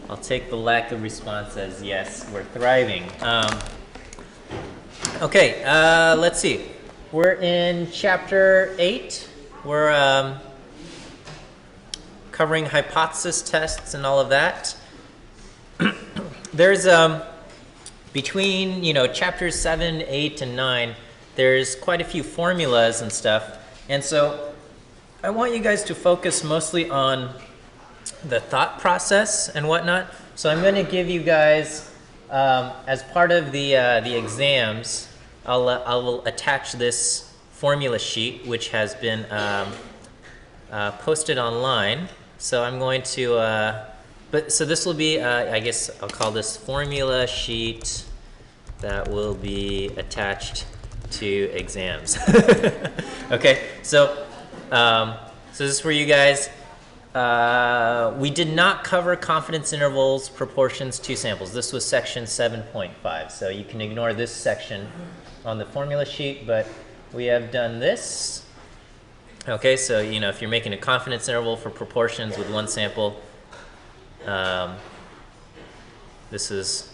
I'll take the lack of response as yes, we're thriving. Okay, let's see. We're in chapter 8. We're covering hypothesis tests and all of that. There's between chapters 7, 8, and 9, there's quite a few formulas and stuff, and so I want you guys to focus mostly on the thought process and whatnot. So I'm going to give you guys, as part of the exams, I'll attach this formula sheet, which has been posted online. So I'm going to, so this will be, I guess I'll call this formula sheet that will be attached to exams. Okay, so this is for you guys. We did not cover confidence intervals, proportions, two samples. This was section 7.5, so you can ignore this section on the formula sheet, but we have done this. Okay, so if you're making a confidence interval for proportions with one sample, this is,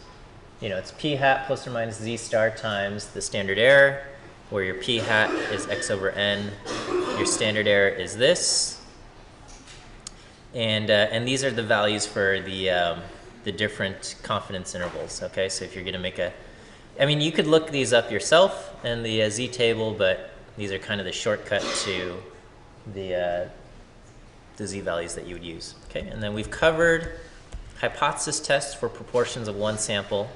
it's p hat plus or minus z star times the standard error, where your p hat is x over n, your standard error is this. And these are the values for the different confidence intervals. Okay, so if you're going to make you could look these up yourself in the z table, but these are kind of the shortcut to the z values that you would use. Okay, and then we've covered hypothesis tests for proportions of one sample.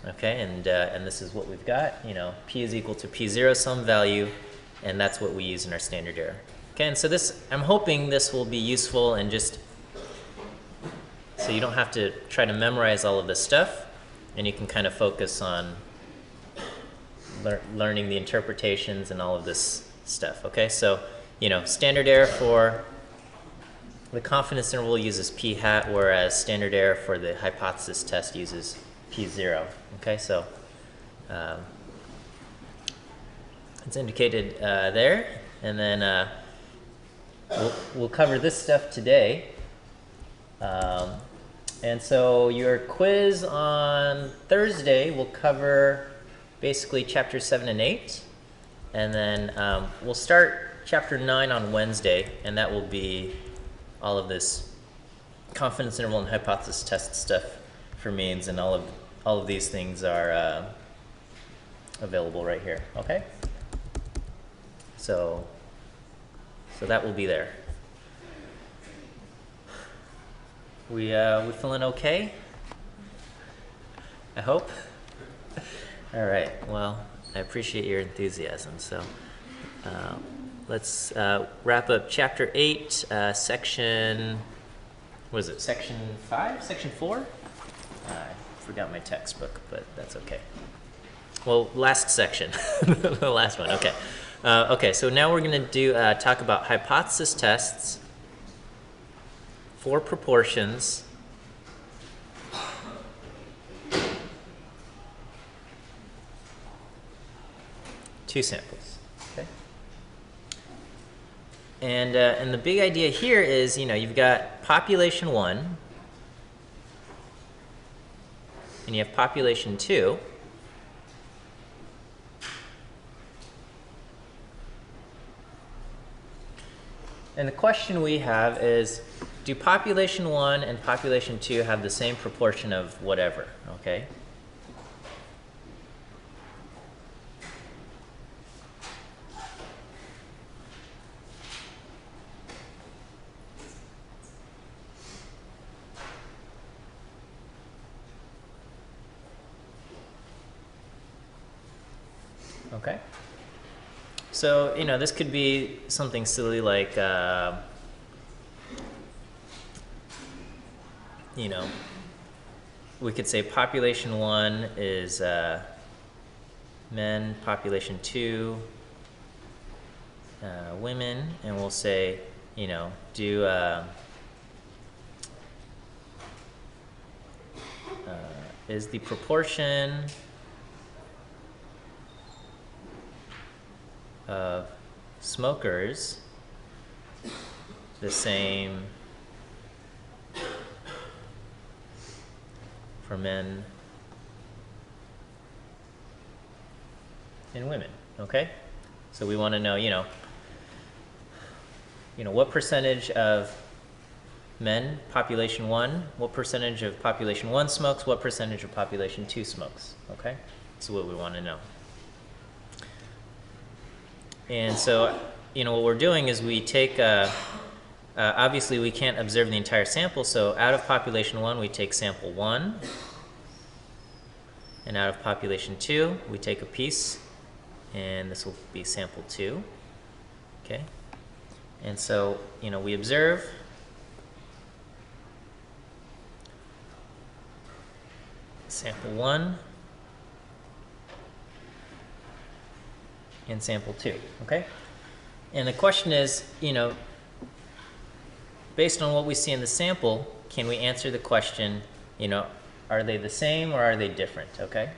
Okay, and this is what we've got. P is equal to p0 some value, and that's what we use in our standard error. Okay, and so this, I'm hoping this will be useful, and just so you don't have to try to memorize all of this stuff, and you can kind of focus on learning the interpretations and all of this stuff. Okay, so standard error for the confidence interval uses p hat, whereas standard error for the hypothesis test uses p0. Okay, so it's indicated there, and then we'll cover this stuff today. And so your quiz on Thursday will cover basically chapters 7 and 8, and then we'll start chapter 9 on Wednesday, and that will be all of this confidence interval and hypothesis test stuff for means, and all of these things are available right here. Okay, so that will be there. We feeling okay? I hope. All right. Well, I appreciate your enthusiasm. So let's wrap up chapter 8, section. What is it? Section 5? Section 4? I forgot my textbook, but that's okay. Well, last section, the last one. Okay. Okay. So now we're going to talk about hypothesis tests for proportions two samples. Okay. And the big idea here is, you've got population 1 and you have population 2. And the question we have is, do population 1 and population 2 have the same proportion of whatever? Okay. Okay. So, this could be something silly like, we could say population 1 is men, population 2 women, and we'll say, do is the proportion of smokers the same for men and women, okay? So we want to know, what percentage of men, population 1, what percentage of population 1 smokes, what percentage of population 2 smokes, okay? That's what we want to know. And so, what we're doing is we take, obviously we can't observe the entire sample, so out of population 1 we take sample 1, and out of population 2 we take a piece, and this will be sample 2, okay? And so, we observe sample 1 and sample 2, okay? And the question is, based on what we see in the sample, can we answer the question, are they the same or are they different, okay?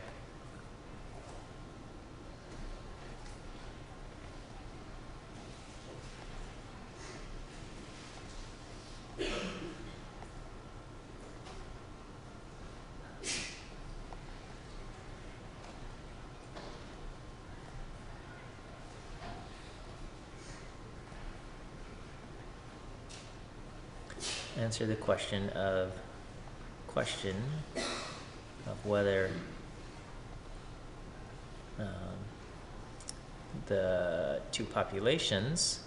Answer the question of whether the two populations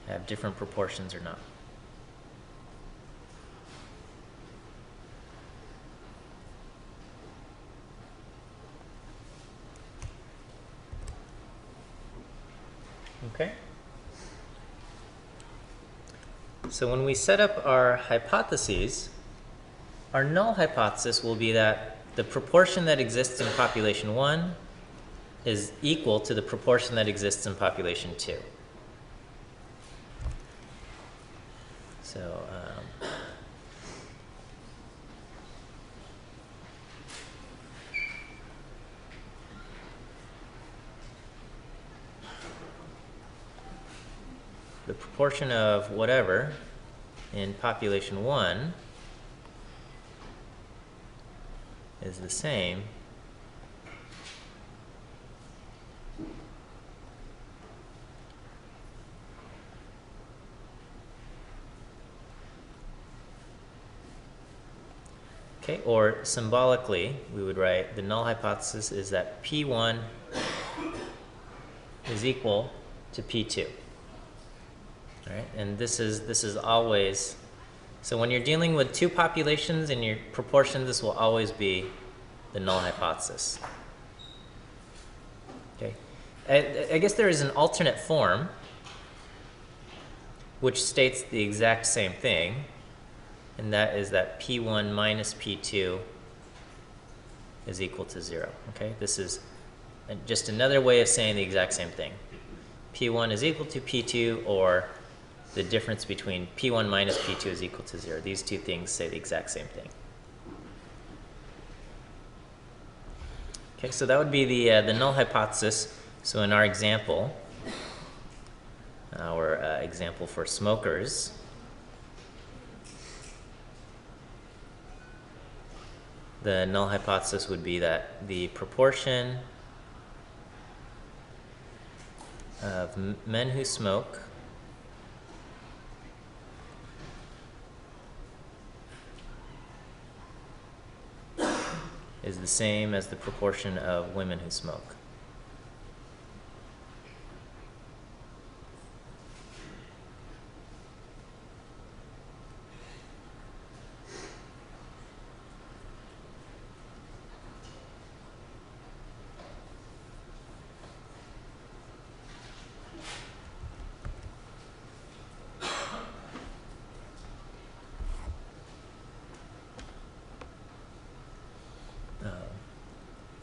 have different proportions or not. Okay. So when we set up our hypotheses, our null hypothesis will be that the proportion that exists in population 1 is equal to the proportion that exists in population 2. So the proportion of whatever in population 1 is the same okay, or symbolically we would write the null hypothesis is that P1 is equal to P2. All right, and this is always, so when you're dealing with two populations in your proportion, this will always be the null hypothesis. Okay, I guess there is an alternate form which states the exact same thing, and that is that P1 minus P2 is equal to 0. Okay, this is just another way of saying the exact same thing. P1 is equal to P2, or the difference between P1 minus P2 is equal to 0. These two things say the exact same thing. Okay, so that would be the null hypothesis. So in our example for smokers, the null hypothesis would be that the proportion of men who smoke is the same as the proportion of women who smoke.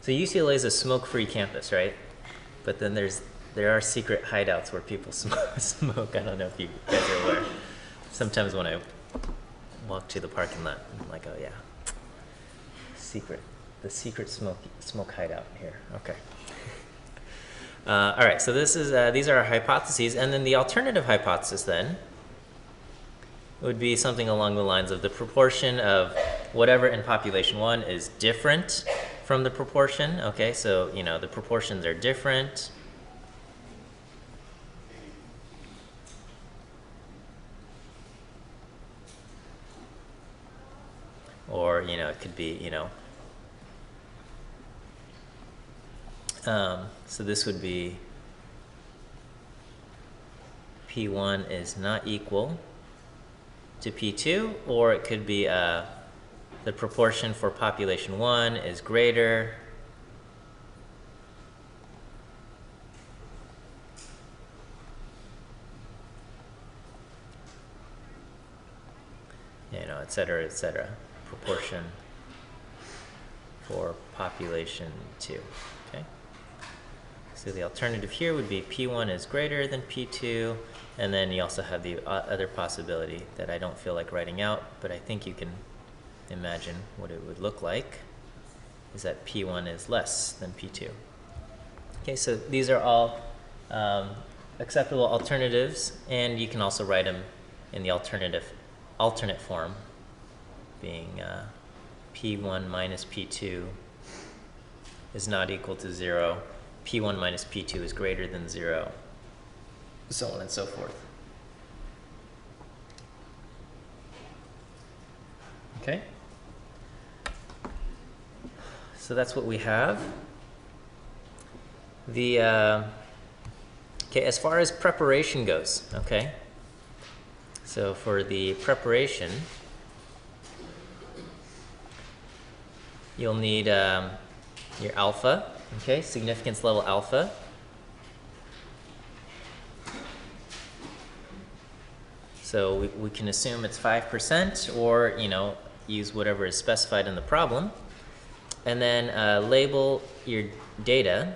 So UCLA is a smoke-free campus, right? But then there are secret hideouts where people smoke. I don't know if you guys are aware. Sometimes when I walk to the parking lot, I'm like, oh yeah, the secret smoke hideout here. Okay. All right. So this is these are our hypotheses, and then the alternative hypothesis then would be something along the lines of the proportion of whatever in population 1 is different from the proportion. Okay, so you know the proportions are different. Or you know it could be so this would be P1 is not equal to P2, or it could be the proportion for population 1 is greater et cetera, et cetera. Proportion for population 2. Okay. So the alternative here would be P1 is greater than P2, and then you also have the other possibility that I don't feel like writing out, but I think you can imagine what it would look like, is that P1 is less than P2. Okay, so these are all acceptable alternatives, and you can also write them in the alternate form, being P1 minus P2 is not equal to 0, P1 minus P2 is greater than 0, so on and so forth. Okay? So that's what we have. The okay, as far as preparation goes, okay? So for the preparation, you'll need your alpha, okay, significance level alpha. So we can assume it's 5%, or use whatever is specified in the problem, and then label your data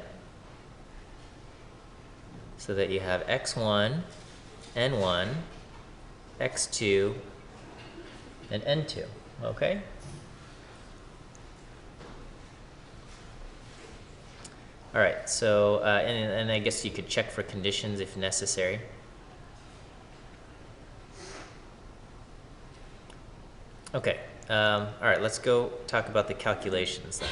so that you have x1, n1, x2, and n2. Okay. All right, so, and I guess you could check for conditions if necessary. Okay, all right, let's go talk about the calculations then.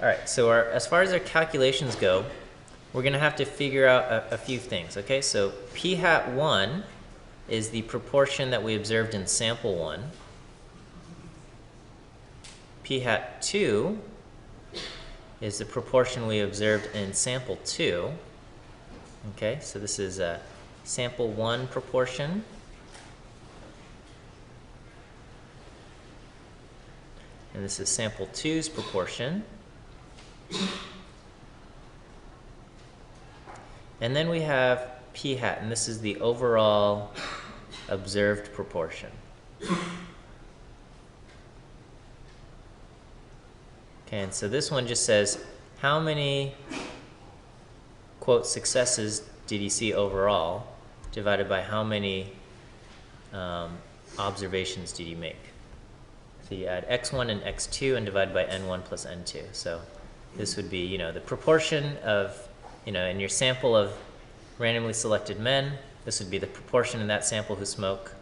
All right, so as far as our calculations go, we're going to have to figure out a few things, okay? So p hat 1 is the proportion that we observed in sample 1. P hat 2 is the proportion we observed in sample 2. Okay, so this is a sample 1 proportion. And this is sample 2's proportion. And then we have p hat, and this is the overall observed proportion. Okay, and so this one just says how many, quote, successes did you see overall, divided by how many observations did you make. So you add x1 and x2 and divide by n1 plus n2. So this would be, the proportion of, in your sample of randomly selected men, this would be the proportion in that sample who smoke.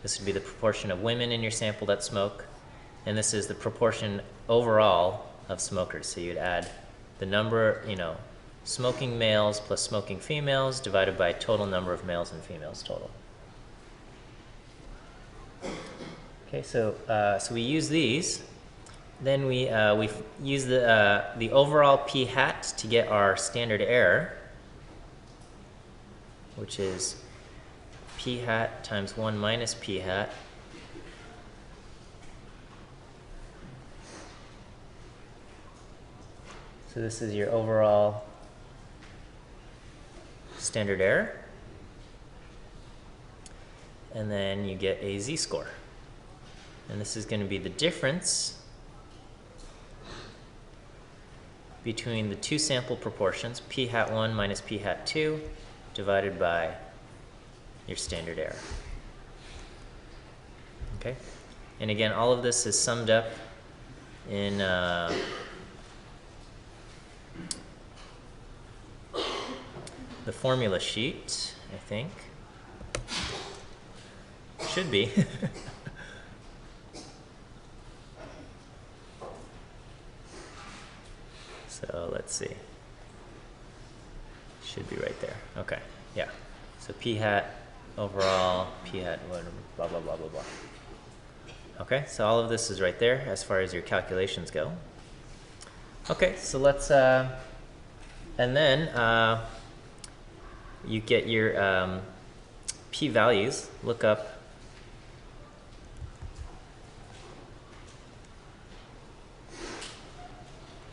This would be the proportion of women in your sample that smoke. And this is the proportion overall of smokers. So you'd add the number, smoking males plus smoking females divided by total number of males and females total. Okay, so we use these. Then we use the overall p hat to get our standard error, which is p hat times 1 minus p hat. So this is your overall standard error. And then you get a z-score. And this is going to be the difference between the two sample proportions, p hat 1 minus p hat 2, divided by your standard error. Okay? And again, all of this is summed up in the formula sheet, I think. Should be. So let's see. Should be right there. Okay, yeah. So p hat overall, p hat, whatever, blah, blah, blah, blah, blah. Okay, so all of this is right there as far as your calculations go. Okay, so let's, and then you get your p-values. Look up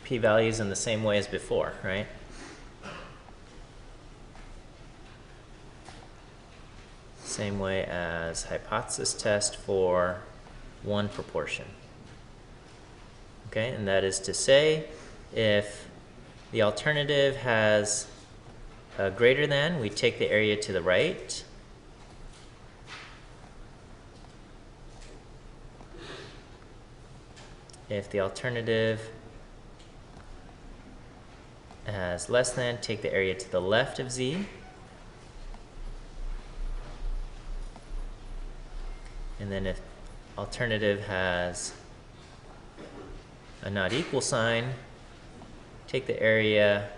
p-values in the same way as before, right? Same way as hypothesis test for one proportion. Okay, and that is to say, if the alternative has a greater than, we take the area to the right. If the alternative has less than, take the area to the left of z. And then if alternative has a not equal sign, take the area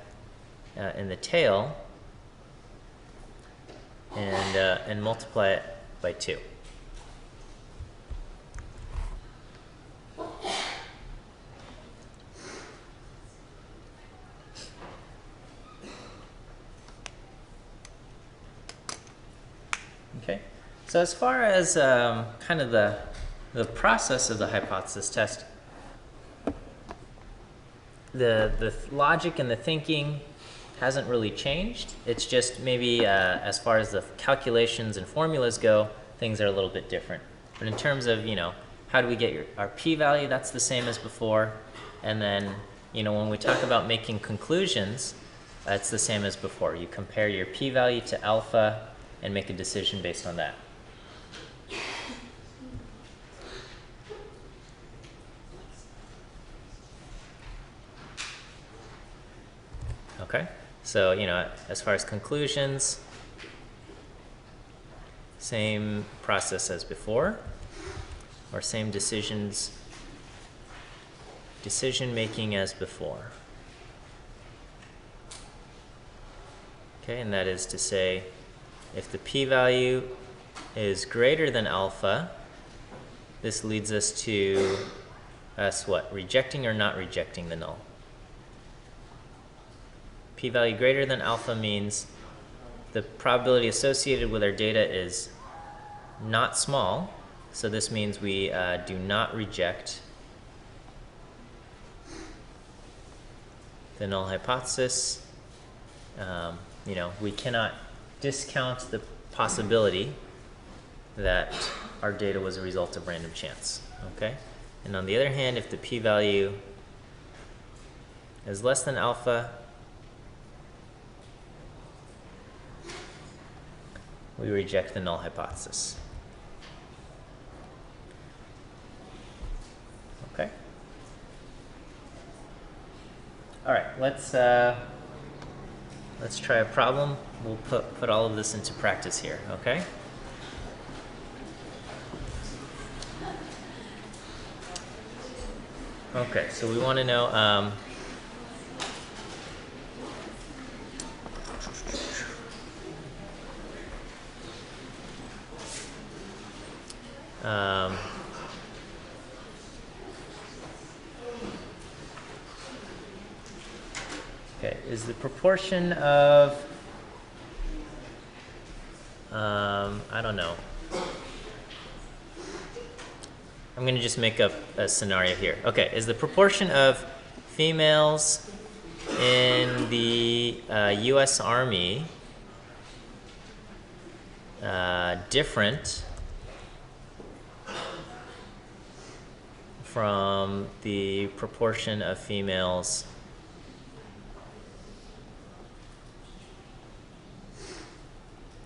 in the tail and multiply it by 2. Okay, so as far as kind of the process of the hypothesis test, the logic and the thinking hasn't really changed. It's just maybe as far as the calculations and formulas go, things are a little bit different. But in terms of, you know, how do we get our p-value, that's the same as before. And then, you know, when we talk about making conclusions, it's the same as before. You compare your p-value to alpha and make a decision based on that. Okay, so, you know, as far as conclusions, same process as before, or same decision making as before. Okay, and that is to say, if the p-value is greater than alpha, this leads us to what? Rejecting or not rejecting the null. P-value greater than alpha means the probability associated with our data is not small, so this means we do not reject the null hypothesis. You know, we cannot discount the possibility that our data was a result of random chance. Okay? And on the other hand, if the p-value is less than alpha, we reject the null hypothesis. Okay? All right, let's try a problem. We'll put all of this into practice here, okay? Okay, so we want to know okay, is the proportion of I don't know. I'm going to just make up a scenario here. Okay, is the proportion of females in the U.S. Army different from the proportion of females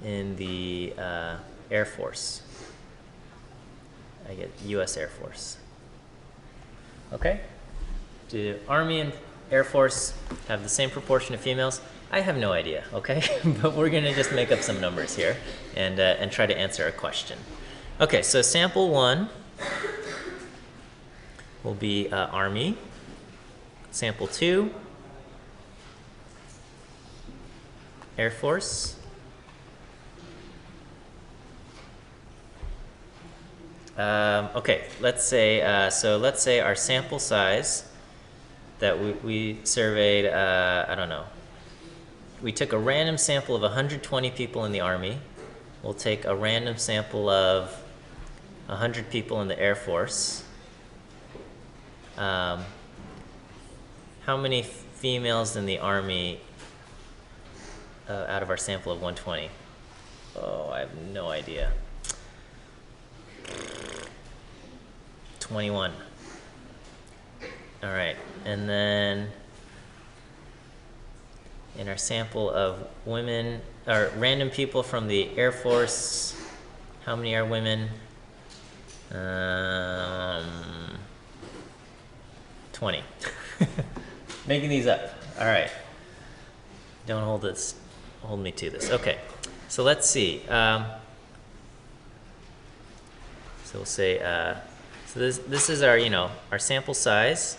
in the Air Force? I get U.S. Air Force. Okay? Do Army and Air Force have the same proportion of females? I have no idea, okay? But we're gonna just make up some numbers here and try to answer a question. Okay, so sample 1 will be Army. Sample 2, Air Force. Okay, let's say our sample size that we surveyed, I don't know. We took a random sample of 120 people in the Army. We'll take a random sample of 100 people in the Air Force. How many females in the Army out of our sample of 120? Oh, I have no idea. 21. All right, and then in our sample of women, or random people from the Air Force, how many are women? 20. Making these up. All right. Don't hold me to this. Okay, so let's see. So we'll say, so this is our, our sample size.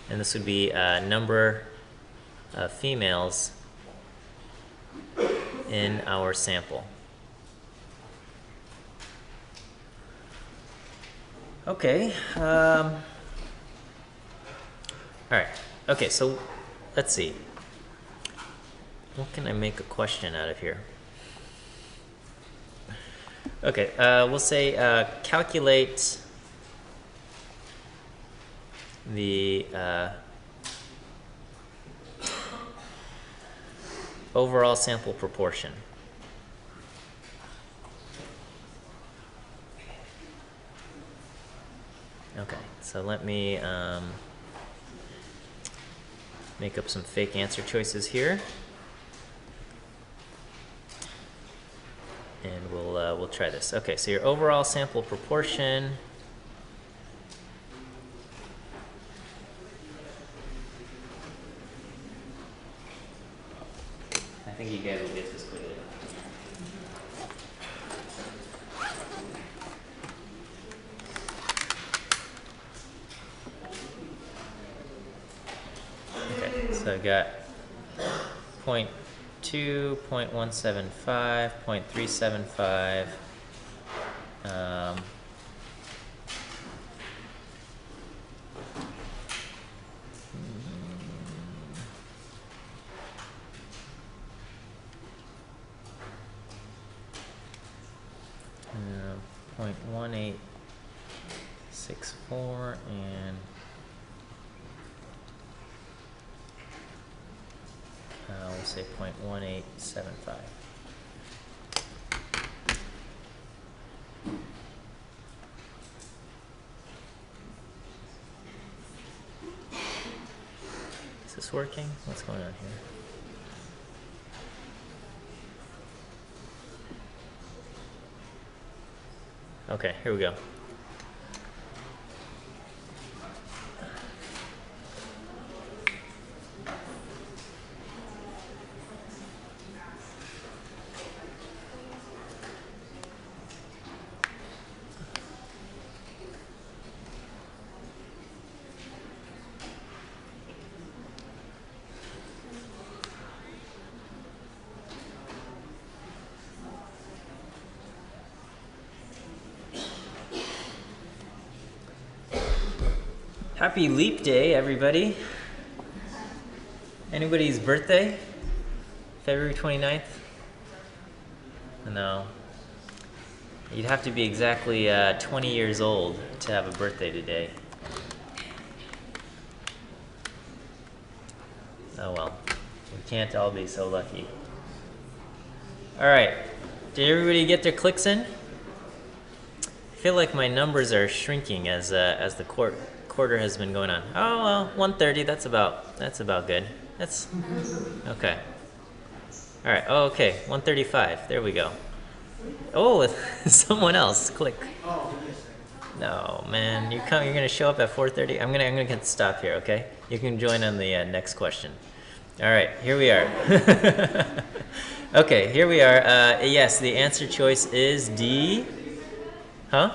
And this would be number of females in our sample. Okay. All right. Okay, so let's see. What can I make a question out of here? Okay, we'll say calculate the overall sample proportion. Okay, so let me make up some fake answer choices here, and we'll try this. Okay, so your overall sample proportion. I think you guys will get this quickly. Okay, so I've got 0.2, 0.175, 0.375. Uh, 0.1864 and we'll say 0.1875. Is this working? What's going on here? Okay, here we go. Happy Leap Day, everybody. Anybody's birthday? February 29th? No. You'd have to be exactly 20 years old to have a birthday today. Oh well. We can't all be so lucky. Alright. Did everybody get their clicks in? I feel like my numbers are shrinking as the quarter has been going on. Oh well, 130. That's about good. That's okay. All right. Oh, okay. 135. There we go. Oh, someone else. Click. No, man. You're gonna show up at 4:30. I'm gonna stop here. Okay. You can join on the next question. All right, here we are. Okay, here we are. Yes, the answer choice is D. Huh?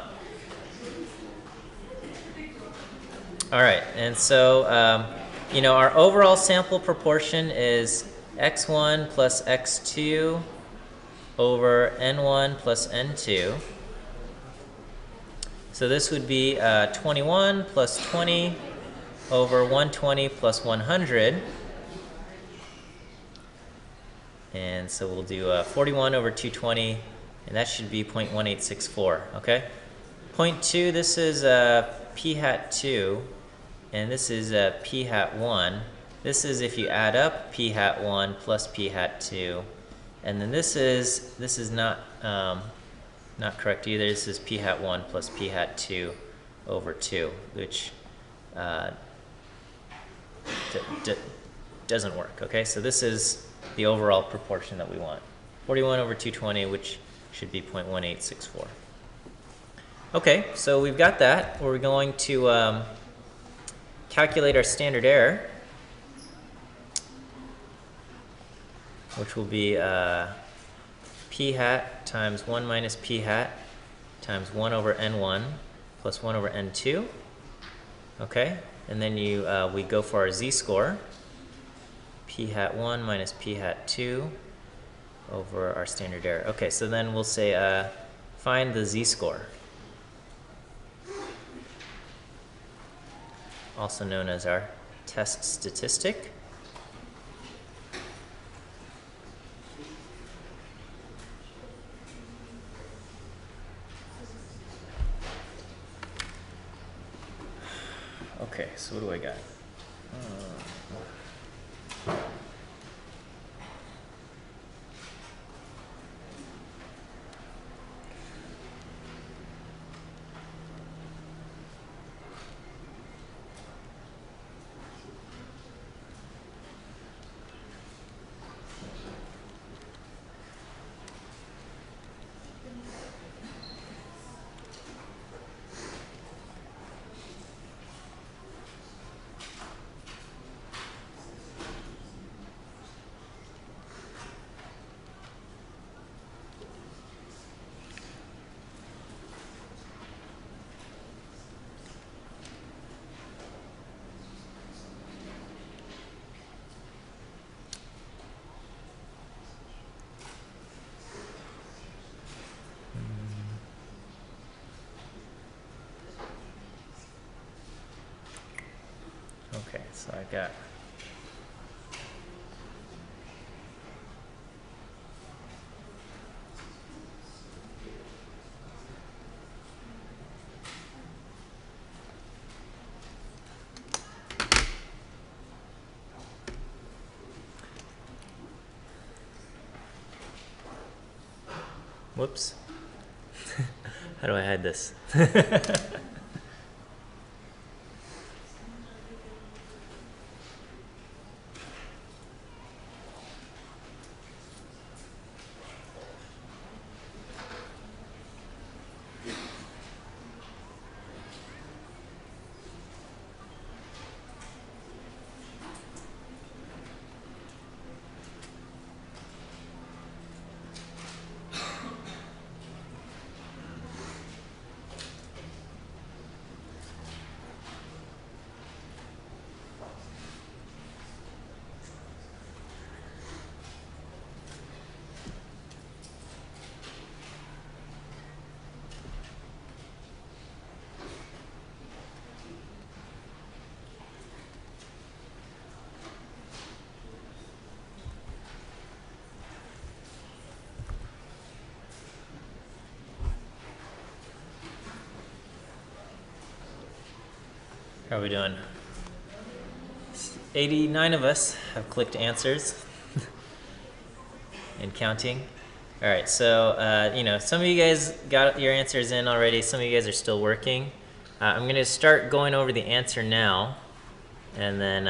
All right, and so, you know, our overall sample proportion is x1 plus x2 over n1 plus n2. So this would be 21 plus 20 over 120 plus 100. And so we'll do 41 over 220, and that should be 0.1864, okay? 0.2, this is p hat 2, and this is p hat 1. This is if you add up p hat 1 plus p hat 2. And then this is not correct either. This is p hat 1 plus p hat 2 over 2, which doesn't work, okay? So this is the overall proportion that we want. 41 over 220, which should be 0.1864. Okay, so we've got that. We're going to calculate our standard error, which will be p hat times 1 minus p hat times 1 over n1 plus 1 over n2. Okay, and then we go for our z-score. P hat 1 minus p hat 2 over our standard error. Okay, so then we'll say find the z-score, also known as our test statistic. Okay, so what do I got? Okay, so I got whoops. How do I hide this? How are we doing? 89 of us have clicked answers and counting. All right, so you know, some of you guys got your answers in already. Some of you guys are still working. I'm going to start going over the answer now, and then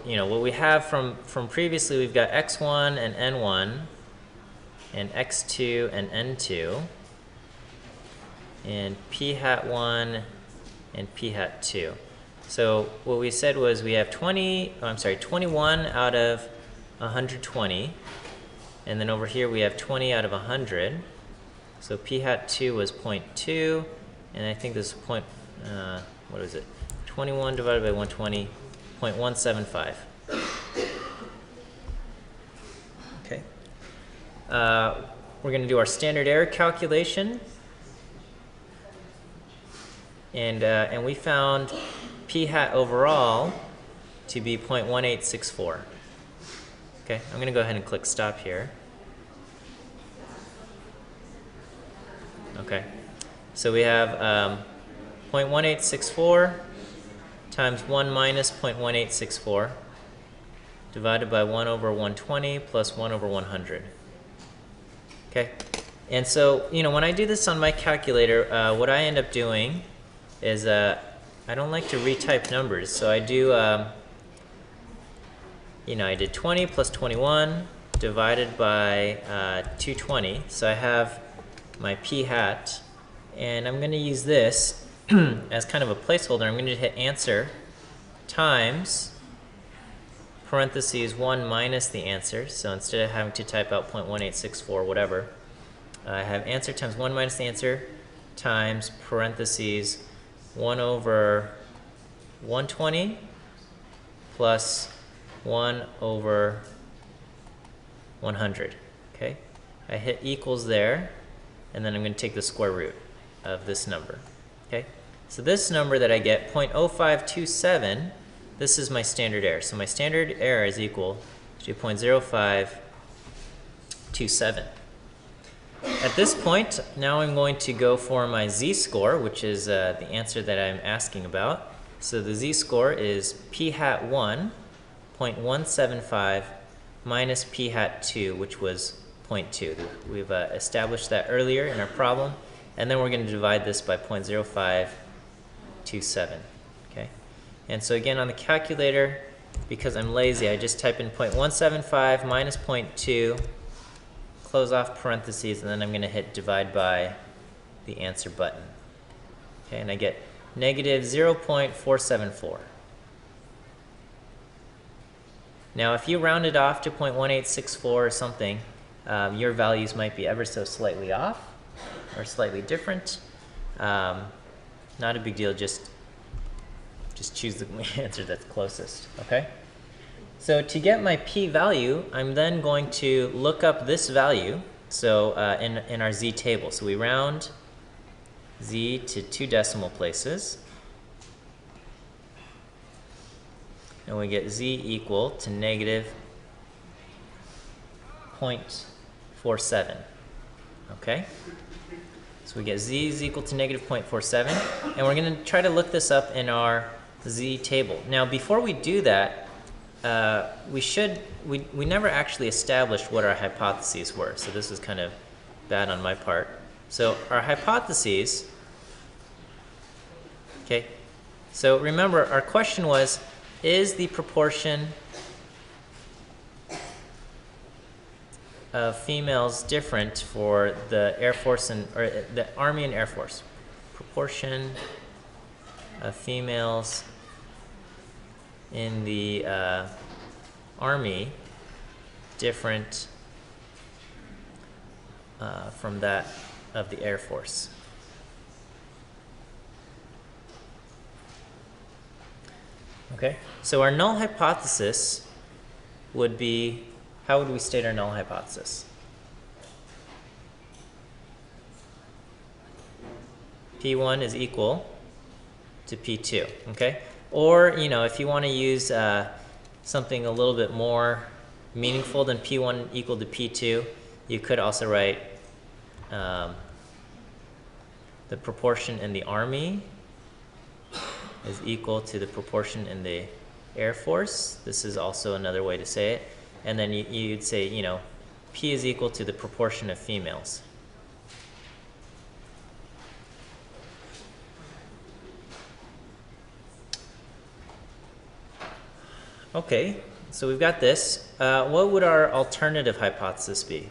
you know, what we have from previously, we've got x1 and n1, and x2 and n2. And p hat 1 and p hat 2. So what we said was we have 21 out of 120. And then over here we have 20 out of 100. So p hat 2 was 0.2. And I think this is what is it? 21 divided by 120, 0.175. Okay. We're going to do our standard error calculation. And we found p hat overall to be 0.1864. Okay, I'm going to go ahead and click stop here. Okay, so we have 0.1864 times 1 minus 0.1864 divided by 1 over 120 plus 1 over 100. Okay, and so, when I do this on my calculator, what I end up doing is I don't like to retype numbers, so I do, I did 20 plus 21 divided by 220, so I have my p hat, and I'm going to use this as kind of a placeholder. I'm going to hit answer times parentheses 1 minus the answer, so instead of having to type out 0.1864 whatever, I have answer times 1 minus the answer times parentheses 1 over 120 plus 1 over 100. Okay, I hit equals there, and then I'm going to take the square root of this number. Okay, so this number that I get, 0.0527, this is my standard error. So my standard error is equal to 0.0527. At this point, now I'm going to go for my z-score, which is the answer that I'm asking about. So the z-score is p hat 1, 0.175, minus p hat 2, which was 0.2. We've established that earlier in our problem. And then we're going to divide this by 0.0527. Okay? And so again, on the calculator, because I'm lazy, I just type in 0.175 minus 0.2, close off parentheses, and then I'm going to hit divide by the answer button. Okay, and I get negative 0.474. Now, if you round it off to 0.1864 or something, your values might be ever so slightly off or slightly different. Not a big deal, just choose the answer that's closest, okay? So to get my p-value, I'm then going to look up this value, so in our z table. So we round z to 2 decimal places, and we get z equal to negative 0.47, okay? So we get z is equal to negative 0.47, and we're going to try to look this up in our z table. Now, before we do that, we never actually established what our hypotheses were, so this is kind of bad on my part. So our hypotheses, okay, so remember our question was, is the proportion of females different for the Air Force or the Army and Air Force? Proportion of females in the Army different from that of the Air Force. Okay, so our null hypothesis would be, how would we state our null hypothesis? P1 is equal to P2, okay? Or, if you want to use something a little bit more meaningful than P1 equal to P2, you could also write the proportion in the Army is equal to the proportion in the Air Force. This is also another way to say it. And then you'd say, P is equal to the proportion of females. Okay, so we've got this. What would our alternative hypothesis be?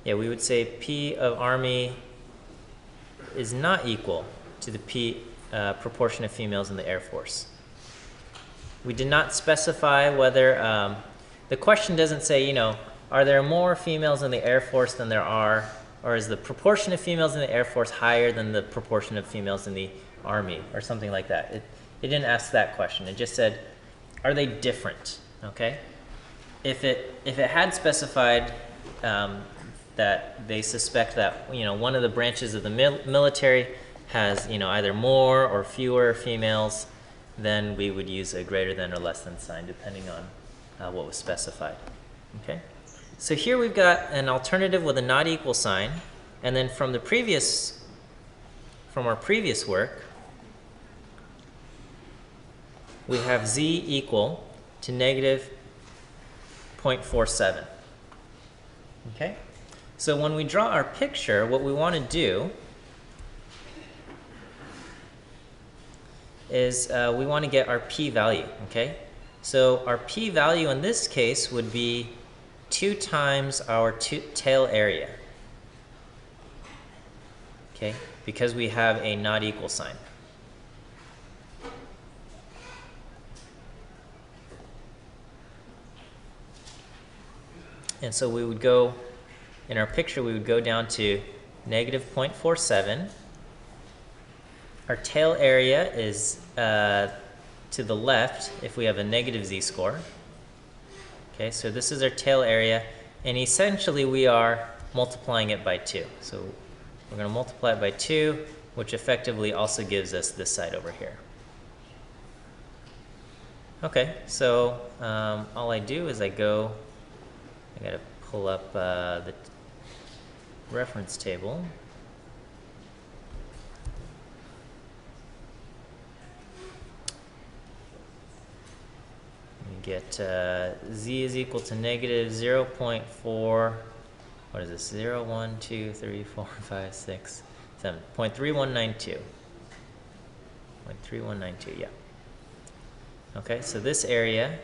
We would say P of Army is not equal to the P proportion of females in the Air Force. We did not specify whether, the question doesn't say, you know, are there more females in the Air Force than there are, or is the proportion of females in the Air Force higher than the proportion of females in the Army, or something like that. It didn't ask that question. It just said, are they different, okay? If it had specified that they suspect that, you know, one of the branches of the military has, you know, either more or fewer females, then we would use a greater than or less than sign depending on what was specified. Okay? So here we've got an alternative with a not equal sign, and then from our previous work, we have z equal to negative 0.47. Okay? So when we draw our picture, what we want to do is we want to get our p-value, okay? So our p-value in this case would be 2 times our tail area, okay? Because we have a not equal sign. And so we would go, in our picture, we would go down to negative 0.47. Our tail area is to the left if we have a negative z-score. Okay, so this is our tail area, and essentially we are multiplying it by 2. So we're going to multiply it by 2, which effectively also gives us this side over here. Okay, so all I do is I got to pull up the reference table. Get z is equal to negative 0.4, what is this, 0, 1, 2, 3, 4, 5, 6, 7, 0.3192. 0.3192, yeah. Okay, so this area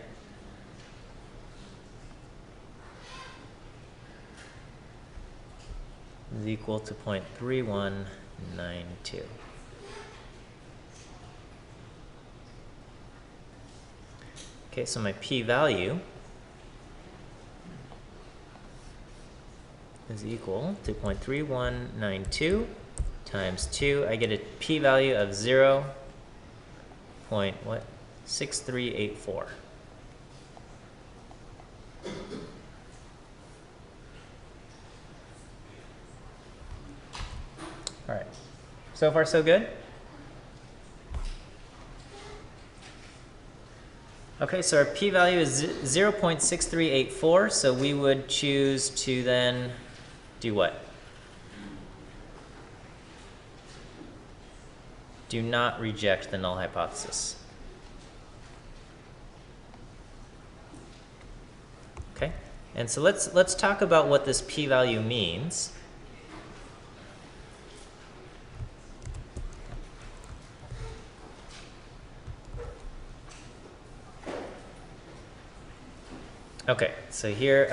is equal to 0.3192. Okay, so my p-value is equal to 0.3192 times 2. I get a p-value of 0.6384. All right. So far, so good? Okay, so our p-value is 0.6384, so we would choose to then do what? Do not reject the null hypothesis. Okay, and so let's talk about what this p-value means. Okay, so here,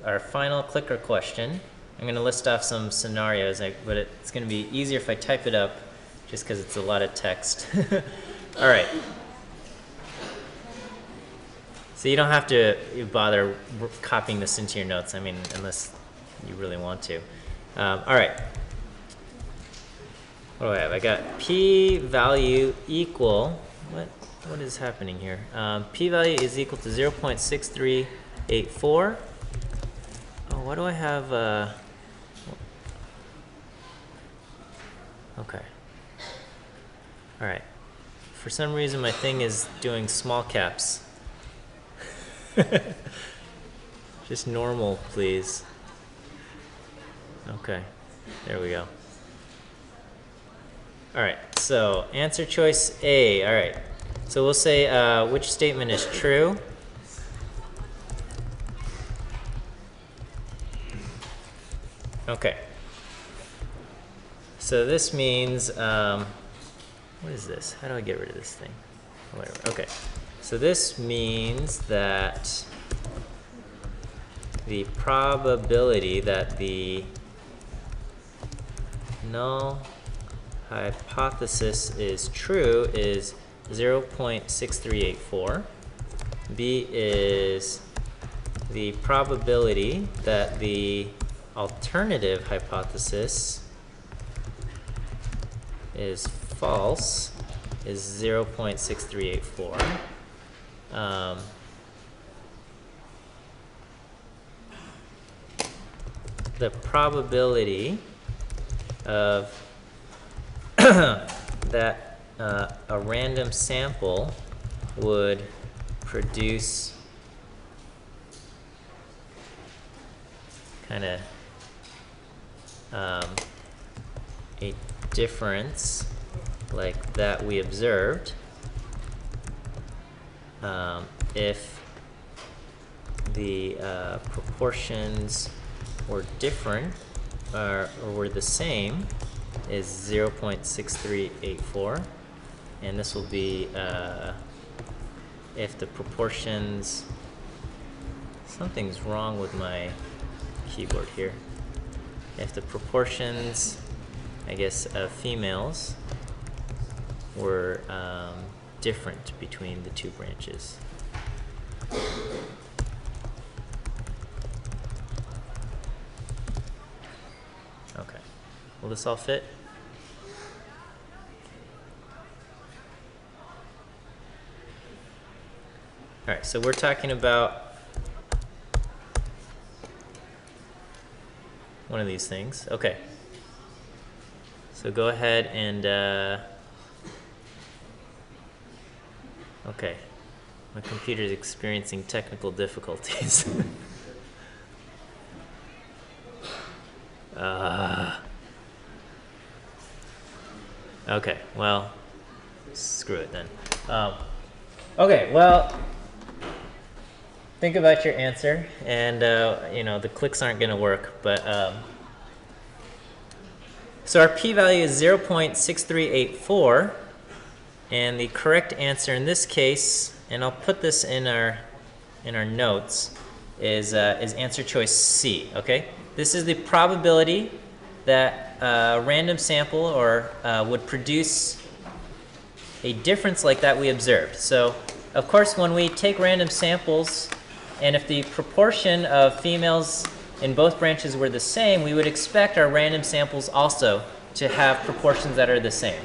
our final clicker question. I'm going to list off some scenarios, but it's going to be easier if I type it up, just because it's a lot of text. All right. So you don't have to bother copying this into your notes, I mean, unless you really want to. All right. What do I have? I got p-value equal, what is happening here? P-value is equal to 0.6384. Oh, why do I have, okay. All right. For some reason, my thing is doing small caps. Just normal, please. Okay, there we go. All right, so answer choice A. All right. So we'll say which statement is true. Okay. So this means, what is this? How do I get rid of this thing? Whatever. Okay. So this means that the probability that the null hypothesis is true is 0.6384. B is the probability that the alternative hypothesis is false is 0.6384. The probability of that a random sample would produce kind of a difference like that we observed if the proportions were different or were the same is 0.6384, and this will be if the proportions, something's wrong with my keyboard here, if the proportions, I guess, of females were different between the two branches. Okay, will this all fit? All right, so we're talking about one of these things. Okay, so go ahead and okay, my computer is experiencing technical difficulties. Okay, well, screw it then. Okay, well, think about your answer, and you know, the clicks aren't going to work, but so our p-value is 0.6384, and the correct answer in this case, and I'll put this in our notes, is answer choice C. Okay, this is the probability that a random sample or would produce a difference like that we observed. So, of course, when we take random samples, and if the proportion of females in both branches were the same, we would expect our random samples also to have proportions that are the same.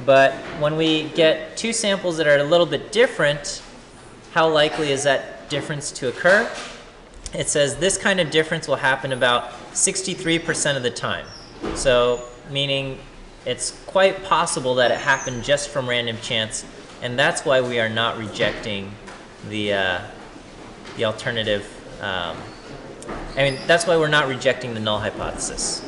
But when we get two samples that are a little bit different, how likely is that difference to occur? It says this kind of difference will happen about 63% of the time. So, meaning it's quite possible that it happened just from random chance, and that's why we are not rejecting the alternative. I mean, that's why we're not rejecting the null hypothesis.